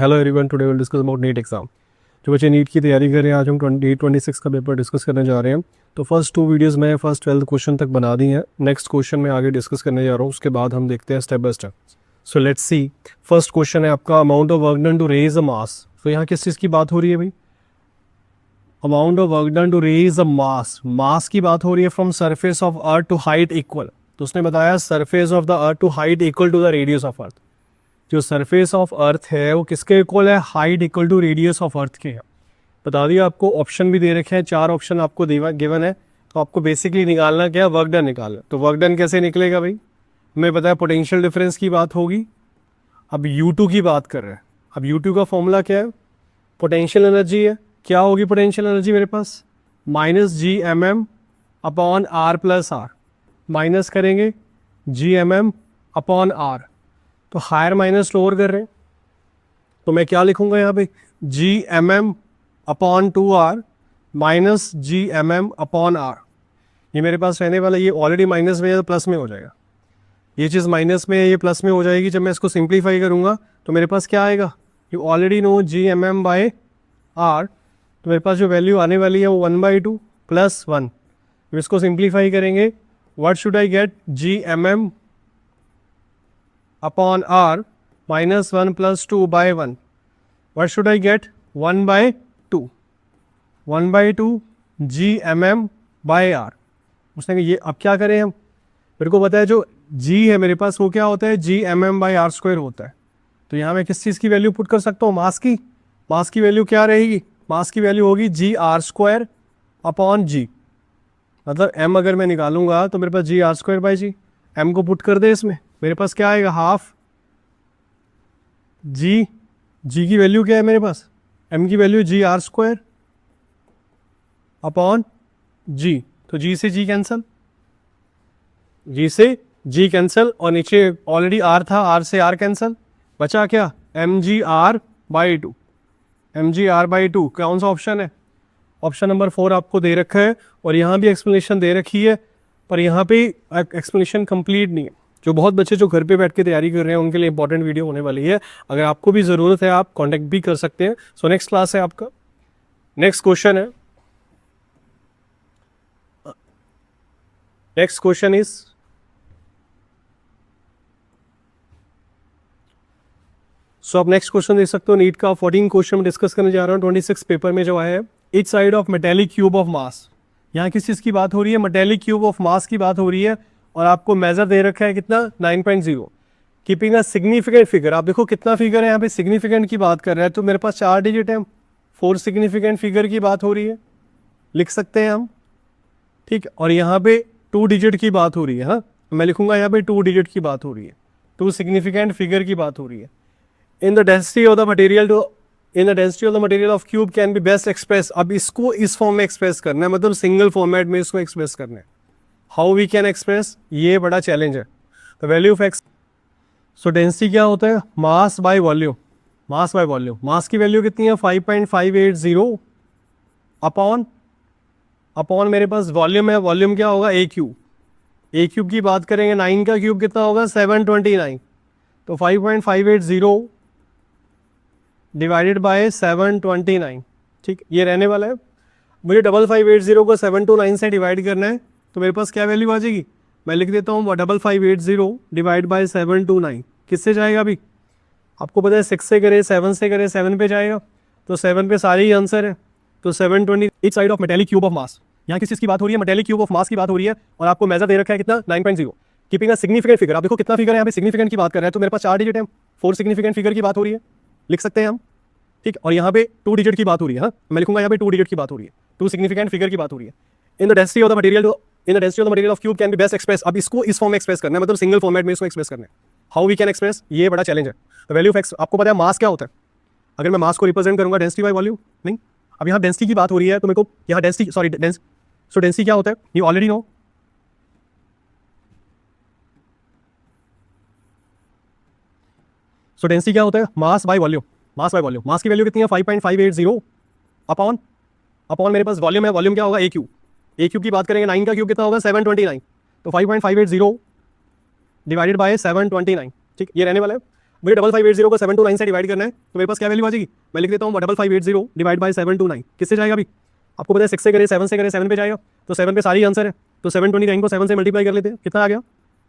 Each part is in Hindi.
Hello everyone, today will discuss about NEET exam. जो बच्चे नीट की तैयारी कर रहे हैं, आज हम 2026 का पेपर डिस्कस करने जा रहे हैं। तो फर्स्ट 2 वीडियोस में फर्स्ट 12 क्वेश्चन तक बना दी हैं। नेक्स्ट क्वेश्चन में आगे डिस्कस करने जा रहा हूँ, उसके बाद हम देखते हैं step by step. So let's see. First question है आपका, amount of work done to raise a mass. तो यहाँ किस चीज़ की बात हो रही है भाई? Amount of work done to raise a mass. Mass की बात हो रही है from surface of earth to height equal. तो उसने बताया surface of the earth to height equal to the radius of earth. जो सरफेस ऑफ अर्थ है वो किसके इक्वल है? Height equal to radius of earth के है। बता दिया आपको, ऑप्शन भी दे रखे हैं, 4 ऑप्शन आपको गिवन है। तो आपको बेसिकली निकालना क्या है? वर्क डन निकालना। तो वर्क डन कैसे निकलेगा भाई? हमें पता है पोटेंशियल डिफरेंस की बात होगी। अब U2 की बात कर रहे हैं। अब U2 का फॉर्मूला क्या है? पोटेंशियल एनर्जी है। क्या होगी पोटेंशियल एनर्जी मेरे पास? -Gmm upon R plus R. Minus करेंगे Gmm अपॉन आर। तो हायर माइनस लोअर कर रहे हैं, तो मैं क्या लिखूंगा यहाँ पे? Gmm upon 2R minus Gmm upon R। ये मेरे पास रहने वाला, ये ऑलरेडी माइनस में है तो प्लस में हो जाएगा। ये चीज़ माइनस में है, ये प्लस में हो जाएगी। जब मैं इसको सिंप्लीफाई करूँगा तो मेरे पास क्या आएगा? You already know Gmm by R। तो मेरे पास जो वैल्यू आने वाली है वो 1/2 प्लस 1। तो इसको सिंप्लीफाई करेंगे, what should I gate? Gmm upon R minus 1 plus 2 by 1. What should I get? 1/2. 1/2 Gmm by R. उसने कहा ये अब क्या करें हम? मेरे को पता है जो G है मेरे पास वो क्या होता है? Gmm by R स्क्वायर होता है। तो यहाँ मैं किस चीज़ की वैल्यू पुट कर सकता हूँ? मास की। मास की वैल्यू क्या रहेगी? मास की वैल्यू होगी Gr स्क्वायर अपॉन G। मतलब M अगर मैं निकालूंगा तो मेरे पास Gr square by G। M को पुट कर दे इसमें, मेरे पास क्या आएगा? हाफ G की वैल्यू क्या है मेरे पास? M की value Gr square upon G। तो G से G कैंसल, G से G कैंसल, और नीचे ऑलरेडी R था, R से R कैंसल, बचा क्या? Mgr/2। Mgr/2 कौन सा ऑप्शन है? ऑप्शन नंबर 4 आपको दे रखा है, और यहाँ भी एक्सप्लेनेशन दे रखी है, पर यहाँ पे एक्सप्लेनेशन कंप्लीट नहीं है। जो बहुत बच्चे जो घर पे बैठ के तैयारी कर रहे हैं उनके लिए इंपॉर्टेंट वीडियो होने वाली है। अगर आपको भी ज़रूरत है आप कांटेक्ट भी कर सकते हैं। सो नेक्स्ट क्लास है आपका। नेक्स्ट क्वेश्चन है, नेक्स्ट क्वेश्चन इज आप नेक्स्ट क्वेश्चन देख सकते हो। नीट का 14 क्वेश्चन में डिस्कस करने जा रहा हूँ। 26 पेपर में जो आया है, each side of metallic cube of mass. यहाँ किस चीज़ की बात हो रही है? मेटेलिक क्यूब ऑफ मास की बात हो रही है, और आपको मेजर दे रखा है कितना? 9.0। Keeping a significant figure. आप देखो कितना फिगर है यहाँ पे, सिग्निफिकेंट की बात कर रहा है, तो मेरे पास 4 डिजिट है, 4 सिग्निफिकेंट फिगर की बात हो रही है, लिख सकते हैं हम, ठीक। और यहाँ पे 2 डिजिट की बात हो रही है। हाँ, मैं लिखूंगा यहाँ पे 2 डिजिट की बात हो रही है, 2 सिग्निफिकेंट फिगर की बात हो रही है। In the density of the material to in the density of the material of cube can be best express. अब इसको इस फॉर्म में एक्सप्रेस करना है, मतलब सिंगल फॉर्मेट में इसको एक्सप्रेस करना है। How we can express? ये बड़ा चैलेंज है। The value of X. So density क्या होता है? Mass by volume. Mass by volume. Mass की वैल्यू कितनी है? 5.580 अपॉन मेरे पास वॉल्यूम है। वॉल्यूम क्या होगा? ए क्यूब। ए क्यूब की बात करेंगे, 9 का क्यूब कितना होगा? 729। तो 5.580 डिवाइडेड बाय 729, ठीक, ये रहने वाला है। मुझे 5580 को 729 से डिवाइड करना है, तो मेरे पास क्या वैल्यू आ जाएगी? मैं लिख देता हूँ 5580 डिवाइड बाय 729। किससे जाएगा अभी? आपको पता है 6 से करे, 7 से करे, 7 पे जाएगा, तो 7 पे सारे ही आंसर है। तो 720 each side of metallic cube of mass. यहाँ किस चीज़ की बात हो रही है? मेटेलिक क्यूब ऑफ मास की बात हो रही है, और आपको मेजर दे रखा है कितना? 9.0। Keeping a significant figure. आप देखो कितना फिगर है यहाँ पे, सिग्निफिकेंट की बात कर रहा है, तो मेरे पास 4 डिजिट है, 4 सिग्निफिकेंट फिगर की बात हो रही है, लिख सकते हैं हम, ठीक। और यहाँ पे 2 डिजिट की बात हो रही है। हाँ, मैं लिखूंगा यहाँ पे 2 डिजिट की बात हो रही है, 2 सिग्निफिकेंट फिगर की बात हो रही है। In the density of the material of cube can be best express. अब इसको इस फॉर्म में एक्सप्रेस करना है, मतलब सिंगल फॉर्मेट में इसको एक्सप्रेस करना है। How we can express? ये बड़ा चैलेंज है। The value of X. आपको पता है मास क्या होता है? अगर मैं मास को रिप्रेजेंट करूंगा डेंसिटी बाय वॉल्यूम, नहीं। अब यहाँ डेंसिटी की बात हो रही है, तो मेरे को यहाँ डेंसिटी, सॉरी सो डेंसिटी क्या होता है? You already know. So density क्या होता है? Mass by volume. Mass by volume. Mass की वैल्यू कितनी है? 5.580 अपॉन मेरे पास वॉल्यूम है। वॉल्यूम क्या होगा? ए क्यूब। ए क्यूब की बात करेंगे, 9 का क्यूब कितना होगा? 729। तो 5.580 डिवाइडेड बाय 729, ठीक, ये रहने वाला है। मुझे 5580 को 729 से डिवाइड करना है, तो मेरे पास क्या वैल्यू आ जाएगी, मैं लिख देता हूँ 5580 डिवाइड बाई 729, किससे जाएगा अभी, आपको पता है 6 से करें 7 से करें 7 पे जाएगा, तो 7 पे सारी आंसर है, तो 729 को 7 से मल्टीप्लाई कर लेते हैं, कितना आ गया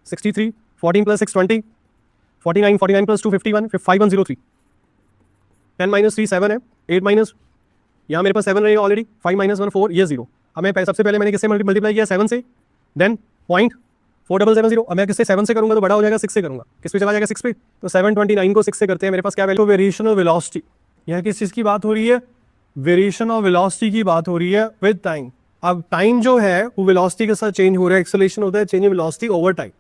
63, 14 प्लस 6 20, 49, 49 प्लस 2 51, 5103, 10 माइनस 3 7 है, 8 माइनस यहाँ मेरे पास 7 रहेगा ऑलरेडी, 5 माइनस 1 4, ये 0। अब मैं सबसे पहले मैंने किससे मल्टीप्लाई किया 7 से, देन 0.4770, अब मैं किससे 7 से करूंगा तो बड़ा हो जाएगा 6 से करूंगा, किस पे चला जाएगा 6 पे, तो 729 को 6 से करते हैं, मेरे पास क्या वैल्यू, वेरिएशन ऑफ वेलोसिटी, यहाँ किस चीज़ की बात हो रही है, वेरिएशन ऑफ वेलोसिटी की बात हो रही है विद टाइम। अब टाइम जो है वो वेलोसिटी के साथ चेंज हो रहा है, एक्सेलरेशन होता है change in velocity over time.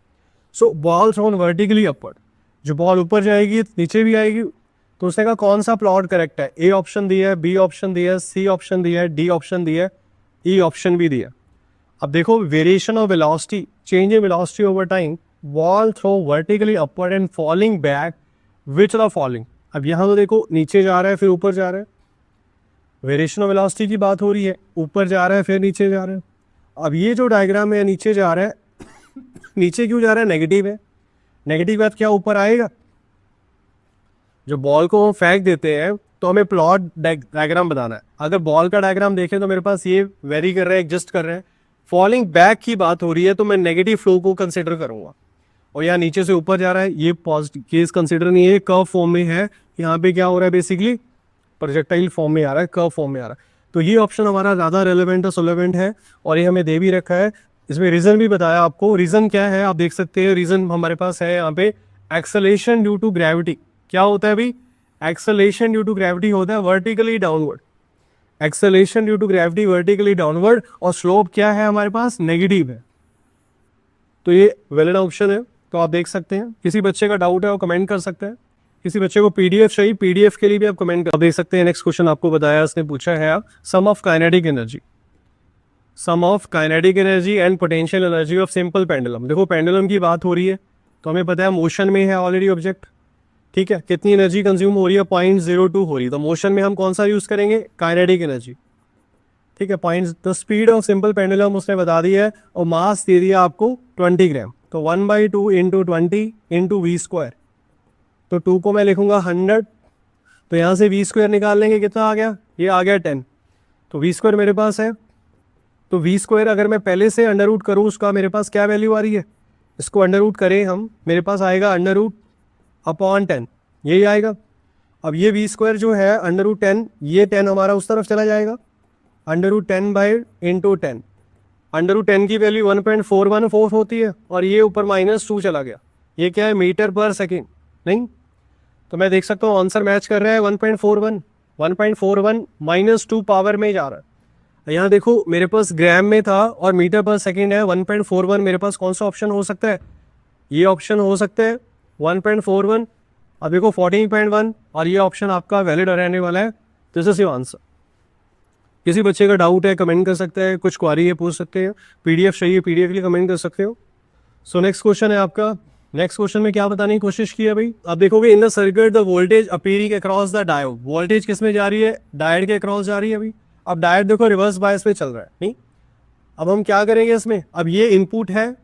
So ball thrown vertically upward, जो बॉल ऊपर जाएगी नीचे भी आएगी, तो उसने कहा कौन सा प्लॉट करेक्ट है, ए ऑप्शन दिया है, बी ऑप्शन दिया है, सी ऑप्शन दिया है, डी ऑप्शन दिया है, ई ऑप्शन भी दिया। अब देखो variation of velocity, change in velocity over time, ball throw vertically upward and falling back, which are falling. अब यहाँ तो देखो नीचे जा रहा है फिर ऊपर जा रहा है, वेरिएशन ऑफ वेलोसिटी की बात हो रही है, ऊपर जा रहा है फिर नीचे जा रहा है। अब ये जो डायग्राम है नीचे जा रहा है, नीचे क्यों जा रहा है, नेगेटिव है, नेगेटिव बात क्या ऊपर आएगा, जो बॉल को हम फेंक देते हैं तो हमें प्लॉट डायग्राम बताना है। अगर बॉल का डायग्राम देखें तो मेरे पास ये वेरी कर रहे हैं, एडजस्ट कर रहे हैं, फॉलिंग बैक की बात हो रही है तो मैं नेगेटिव फ्लो को कंसिडर करूंगा, और यहाँ नीचे से ऊपर जा रहा है ये पॉजिटिव केस कंसिडर नहीं है, कर्व फॉर्म में है, यहाँ पे क्या हो रहा है बेसिकली प्रोजेक्टाइल फॉर्म में आ रहा है, कर्व फॉर्म में आ रहा है, तो ये ऑप्शन हमारा ज़्यादा रेलेवेंट और सोलेवेंट है, और ये हमें दे भी रखा है, इसमें रीज़न भी बताया आपको। रीज़न क्या है आप देख सकते हैं, रीज़न हमारे पास है यहाँ पे एक्सेलेरेशन ड्यू टू ग्रेविटी। क्या होता है अभी, एक्सेलेरेशन ड्यू टू ग्रेविटी होता है vertically downward, acceleration due to gravity vertically downward, और स्लोप क्या है हमारे पास नेगेटिव है, तो ये वैलिड ऑप्शन है। तो आप देख सकते हैं, किसी बच्चे का डाउट है वो कमेंट कर सकते हैं, किसी बच्चे को पीडीएफ चाहिए पीडीएफ के लिए भी आप कमेंट कर देख सकते हैं। नेक्स्ट क्वेश्चन आपको बताया, उसने पूछा है sum of kinetic energy, sum of kinetic energy and potential energy of simple pendulum. देखो पेंडुलम की बात हो रही है तो हमें पता है मोशन में है ऑलरेडी ऑब्जेक्ट, ठीक है, कितनी एनर्जी कंज्यूम हो रही है 0.02 हो रही है, तो मोशन में हम कौन सा यूज करेंगे, काइनेटिक एनर्जी, ठीक है। Point the speed of simple pendulum उसने बता दी है, और मास दे दिया आपको 20 ग्राम, तो 1/2 इंटू 20 इंटू वी स्क्वायर, तो 2 को मैं लिखूंगा 100, तो यहाँ से वी स्क्वायर निकाल लेंगे, कितना आ गया, ये आ गया 10, तो वी स्क्वायर मेरे पास है, तो वी स्क्वायर अगर मैं पहले से अंडर रूट करूँ उसका मेरे पास क्या वैल्यू आ रही है, इसको अंडर रूट करें हम, मेरे पास आएगा अंडर रूट अपॉन 10, यही आएगा। अब ये वी स्क्वायर जो है अंडर रूट 10, ये 10 हमारा उस तरफ चला जाएगा, under root 10 by into 10, under root 10 की वैल्यू 1.414 होती है, और ये ऊपर -2 चला गया, ये क्या है मीटर पर सेकेंड, नहीं, तो मैं देख सकता हूँ आंसर मैच कर रहा है 1.41, 1.41 -2 पावर में जा रहा है। यहाँ देखो मेरे पास ग्राम में था और मीटर पर सेकेंड है, 1.41 मेरे पास कौन सा ऑप्शन हो सकता है, ये ऑप्शन हो सकता है 1.41, अब देखो 14.1, और ये ऑप्शन आपका वैलिड रहने वाला है, दिस इज योर आंसर। किसी बच्चे का डाउट है कमेंट कर सकते हैं, कुछ क्वारी है पूछ सकते हैं, पीडीएफ चाहिए पीडीएफ के लिए कमेंट कर सकते हो। सो नेक्स्ट क्वेश्चन है आपका, नेक्स्ट क्वेश्चन में क्या बताने की कोशिश की है भाई, आप देखोगे in the circuit the voltage appearing across the diode, voltage किस में जा रही है, डायोड के अक्रॉस जा रही है अभी। अब डायोड देखो रिवर्स बायस पे चल रहा है, नहीं, अब हम क्या करेंगे इसमें, अब ये इनपुट है,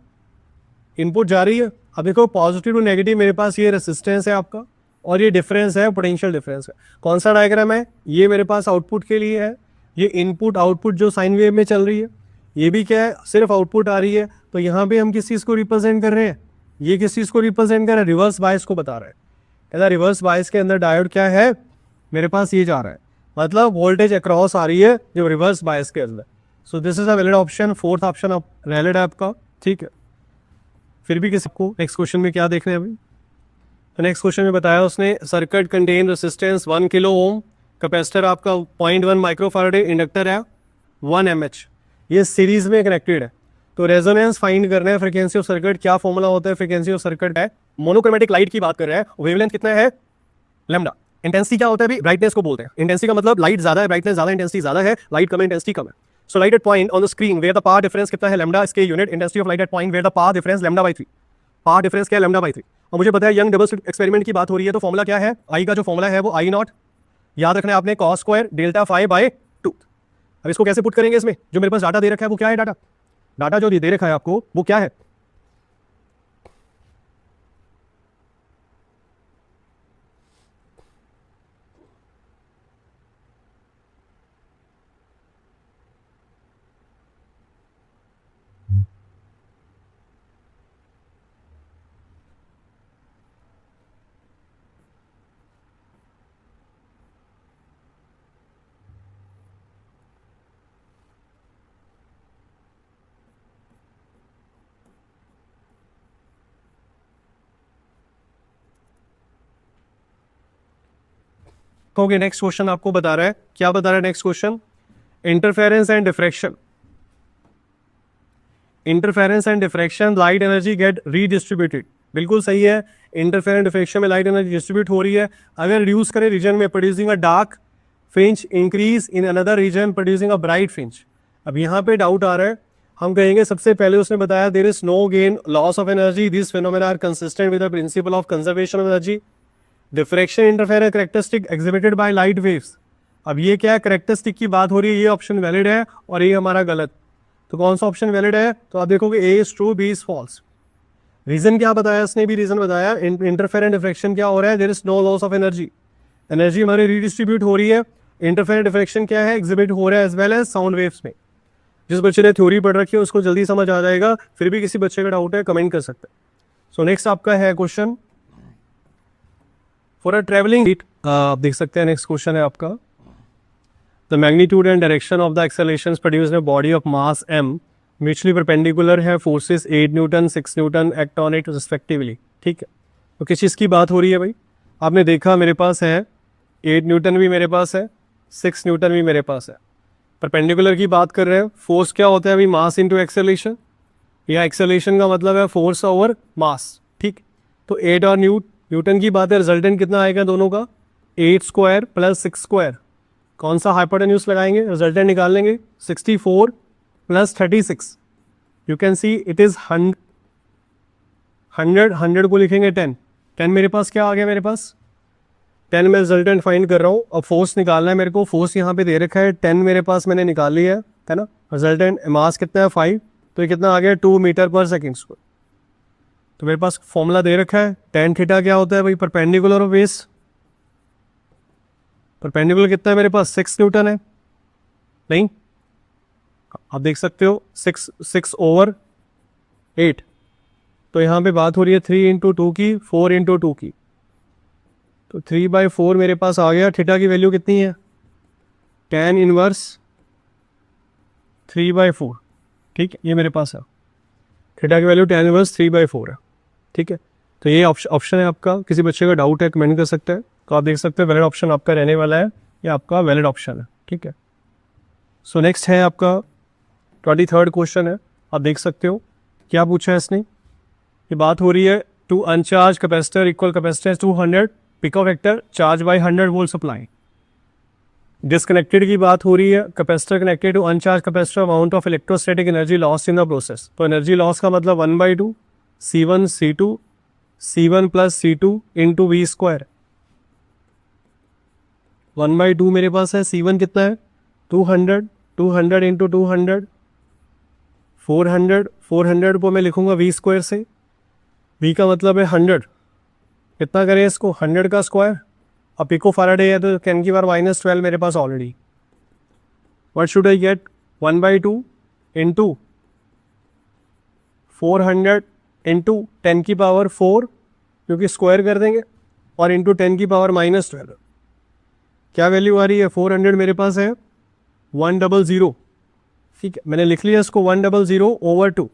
इनपुट जा रही है, अब देखो पॉजिटिव टू नेगेटिव मेरे पास ये रेसिस्टेंस है आपका, और ये डिफरेंस है पोटेंशियल डिफरेंस है। कौन सा डायग्राम है, ये मेरे पास आउटपुट के लिए है, ये इनपुट आउटपुट जो साइन वेव में चल रही है, ये भी क्या है सिर्फ आउटपुट आ रही है, तो यहाँ पे हम किस चीज़ को रिप्रेजेंट कर रहे हैं, ये किस चीज़ को रिप्रेजेंट कर रहा है, रिवर्स बायस को बता रहा है। कहता रिवर्स बायस के अंदर डायोड क्या है, मेरे पास ये जा रहा है, मतलब वोल्टेज अक्रॉस आ रही है जो रिवर्स बायस के अंदर। So this is a valid option, fourth option valid है आपका, ठीक है। फिर भी किसी को नेक्स्ट क्वेश्चन में क्या देखना है अभी, तो नेक्स्ट क्वेश्चन में बताया उसने circuit contain resistance 1 kilo ohm, capacitor आपका 0.1 माइक्रोफैराड, इंडक्टर है 1 mH, ये सीरीज में कनेक्टेड है। तो रेजोनेंस फाइंड करना है, फ्रीक्वेंसी ऑफ सर्किट क्या फॉर्मूला होता है, फ्रीक्वेंसी ऑफ सर्किट है, मोनोक्रोमेटिक लाइट की बात कर रहे हैं, वेवलेंथ कितना है लैम्डा, इंटेंसिटी क्या होता है अभी, ब्राइटनेस को बोलते हैं, इंटेंसिटी का मतलब लाइट ज्यादा है, ब्राइटनेस ज्यादा, इंटेंसिटी ज्यादा है, लाइट कम है, इंटेंसिटी कम है। So light at point on the screen where the power difference कितना है लैम्डा, इसके unit intensity of light at point where the power difference λ/3, power difference क्या है λ/3। और मुझे पता है यंग डबल स्लिट एक्सपेरिमेंट की बात हो रही है, तो फॉर्मूला क्या है, आई का जो फॉर्मूला है वो I0, याद रखना है आपने, cos square delta phi by 2। अब इसको कैसे पुट करेंगे, इसमें जो मेरे पास डाटा दे रखा है वो क्या है, डाटा जो दे रखा है आपको वो क्या है, देखोगे नेक्स्ट क्वेश्चन आपको बता रहा है, क्या बता रहा है next question, interference and diffraction. Interference and diffraction, light energy get redistributed, बिल्कुल सही है। इंटरफेरेंस डिफ्रैक्शन में लाइट एनर्जी डिस्ट्रीब्यूट हो रही है। अगर रिड्यूस करें रीजन में, producing a dark fringe, increase in another region producing a bright fringe. अब यहाँ पे डाउट आ रहा है, हम कहेंगे सबसे पहले उसने बताया there is no gain loss of energy, this phenomena are consistent with the principle of conservation of energy. Diffraction interference characteristic exhibited by light waves. अब ये क्या है, कैरेक्टरिस्टिक की बात हो रही है, ये ऑप्शन वैलिड है और ये हमारा गलत। तो कौन सा ऑप्शन वैलिड है, तो आप देखोगे A is true, B is false. Reason क्या बताया इसने, भी रीजन बताया, इंटरफेरेंस डिफ्रैक्शन क्या हो रहा है, there is no loss of energy, energy हमारी रीडिस्ट्रीब्यूट हो रही है। इंटरफेरेंस डिफ्रैक्शन क्या है, एग्जिबिट हो रहा है as well as sound waves में। जिस बच्चे ने थ्योरी पढ़ रखी है उसको जल्दी समझ आ जाएगा, फिर भी किसी बच्चे का डाउट है कमेंट कर सकते हैं। सो नेक्स्ट आपका है क्वेश्चन फॉर अ ट्रेवलिंग, आप देख सकते हैं नेक्स्ट क्वेश्चन है आपका, the magnitude and direction of the accelerations produced in a body of mass m mutually perpendicular है, forces 8 newton 6 newton act on it respectively. ठीक है, तो किस चीज़ की बात हो रही है भाई, आपने देखा मेरे पास है 8 न्यूटन भी मेरे पास है, 6 न्यूटन भी मेरे पास है। परपेंडिकुलर की बात कर रहे हैं, फोर्स क्या होता है अभी, मास इंटू एक्सेलरेशन, या एक्सेलरेशन का मतलब है फोर्स ओवर मास। ठीक, तो 8 और न्यूटन की बात है, रिजल्टेंट कितना आएगा दोनों का, 8 स्क्वायर प्लस 6 स्क्वायर। कौन सा हाइपोटेन्यूज लगाएंगे, रिजल्टेंट निकाल लेंगे, 64 plus 36, you can see it is 100 को लिखेंगे 10 मेरे पास क्या आ गया, मेरे पास 10 में रिजल्टेंट फाइंड कर रहा हूँ। अब फोर्स निकालना है मेरे को, फोर्स यहाँ पे दे रखा है 10 मेरे पास मैंने निकाल लिया है ना। रिजल्टेंट मास कितना है 5, तो ये कितना आ गया 2 मीटर पर सेकेंड स्क्वायर। तो मेरे पास फॉर्मूला दे रखा है, tan थीटा क्या होता है भाई, परपेंडिकुलर ऑफ बेस। परपेंडिकुलर कितना है मेरे पास, 6 न्यूटन है, नहीं आप देख सकते हो 6 ओवर 8। तो यहाँ पे बात हो रही है 3 इंटू 2 की, 4 इंटू 2 की, तो 3/4 मेरे पास आ गया। थीटा की वैल्यू कितनी है, tan इनवर्स 3/4। ठीक है, ये मेरे पास है, थीटा की वैल्यू tan इनवर्स 3/4 है। ठीक है, तो ये ऑप्शन है आपका। किसी बच्चे का डाउट है कमेंट कर सकते हैं, तो आप देख सकते हैं वैलिड ऑप्शन आपका रहने वाला है, ये आपका वैलिड ऑप्शन है। ठीक है, सो नेक्स्ट है आपका 23rd क्वेश्चन है, आप देख सकते हो क्या पूछा है इसने। ये बात हो रही है two uncharged capacitor equal capacitance 200 picofarad charge by 100 volt supply. Disconnected की बात हो रही है, capacitor connected to uncharged capacitor, amount of electrostatic energy lost in the process. तो एनर्जी लॉस का मतलब 1/2 C1 C2 C1 plus C2 into we square. 1/2 मेरे पास है, C1 कितना है 200 इंटू 200 400 को मैं लिखूंगा वी स्क्वायर से, वी का मतलब है 100, कितना करें इसको 100 का स्क्वायर। अब पिको फैराडे है तो 10 की पावर -12 मेरे पास already. What should I get, 1/2 into 400 into 10 की पावर 4, क्योंकि स्क्वायर कर देंगे, और इंटू 10 की पावर -12। क्या वैल्यू आ रही है, 400 मेरे पास है 100। ठीक है, मैंने लिख लिया इसको 100/2।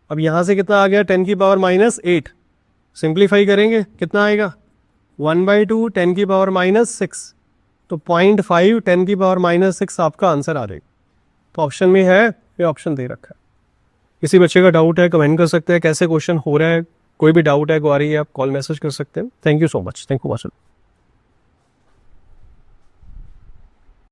अब यहाँ से कितना आ गया 10 की पावर -8, सिंप्लीफाई करेंगे कितना आएगा 1/2 10 की पावर -6, तो 0.5 10 की पावर -6 आपका आंसर आ जाएगा। तो ऑप्शन में है, ये ऑप्शन दे रखा है। किसी बच्चे का डाउट है कमेंट कर सकते हैं, कैसे क्वेश्चन हो रहा है, कोई भी डाउट है क्वेरी है आप कॉल मैसेज कर सकते हैं। Thank you so much, thank you.